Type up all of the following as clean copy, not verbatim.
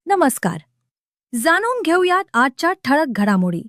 नमस्कार. जाणून घेऊयात आजच्या ठळक घडामोडी.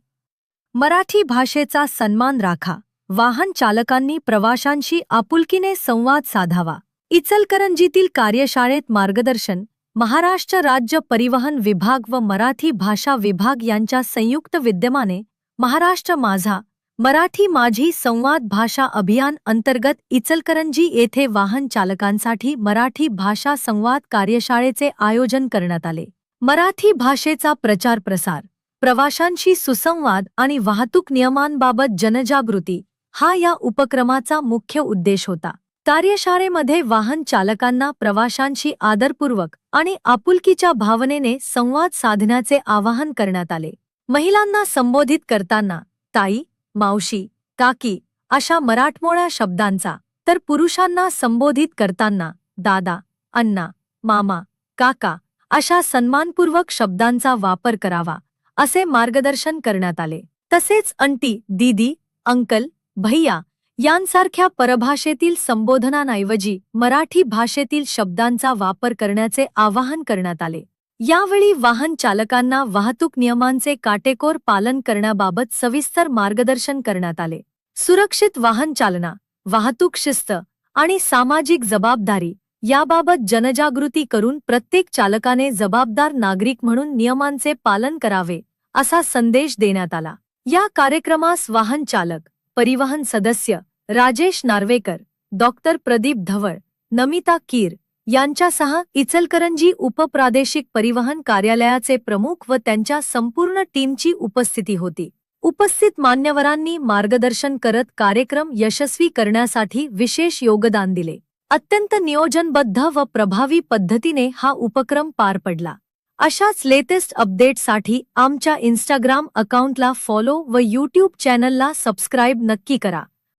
मराठी भाषेचा सन्मान राखा. वाहन चालकांनी प्रवाशांशी आपुलकीने संवाद साधावा. इचलकरंजीतील कार्यशाळेत मार्गदर्शन. महाराष्ट्र राज्य परिवहन विभाग व मराठी भाषा विभाग यांच्या संयुक्त विद्यमाने महाराष्ट्र माझा मराठी माझी संवाद भाषा अभियान अंतर्गत इचलकरंजी येथे वाहन चालकांसाठी मराठी भाषा संवाद कार्यशाळेचे आयोजन करण्यात आले. मराठी भाषेचा प्रचार प्रसार, प्रवाशांशी सुसंवाद आणि वाहतूक नियमांबाबत जनजागृती हा या उपक्रमाचा मुख्य उद्देश होता. कार्यशाळेमध्ये वाहन चालकांना प्रवाशांशी आदरपूर्वक आणि आपुलकीच्या भावनेने संवाद साधण्याचे आवाहन करण्यात आले. महिलांना संबोधित करताना ताई, मावशी, काकी अशा मराठमोळ्या शब्दांचा, तर पुरुषांना संबोधित करताना दादा, अण्णा, मामा, काका अशा सन्मानपूर्वक शब्दांचा वापर करावा असे मार्गदर्शन करण्यात आले. तसेच अंटी, दीदी, अंकल, भैया यांसारख्या परभाषेतील संबोधनांऐवजी मराठी भाषेतील शब्दांचा वापर करण्याचे आवाहन करण्यात आले. यावेळी वाहन चालकांना वाहतूक नियमांचे काटेकोर पालन करण्याबाबत सविस्तर मार्गदर्शन करण्यात आले. सुरक्षित वाहन चालना, वाहतूक शिस्त आणि सामाजिक जबाबदारी याबाबत जनजागृती करून प्रत्येक चालकाने जबाबदार नागरिक म्हणून नियमांचे पालन करावे असा संदेश देण्यात आला. या कार्यक्रमास वाहन चालक, परिवहन सदस्य राजेश नार्वेकर, डॉक्टर प्रदीप धवळ, नमिता कीर यांच्यासह इचलकरंजी उपप्रादेशिक परिवहन कार्यालयाचे प्रमुख व त्यांच्या संपूर्ण टीमची उपस्थिती होती. उपस्थित मान्यवरांनी मार्गदर्शन करत कार्यक्रम यशस्वी करण्यासाठी विशेष योगदान दिले. अत्यंत नियोजनबद्ध व प्रभावी पद्धतीने हा उपक्रम पार पडला. अशाच लेटेस्ट अपडेट्ससाठी आमच्या इंस्टाग्राम अकाउंटला फॉलो व यूट्यूब चॅनलला सबस्क्राईब नक्की करा.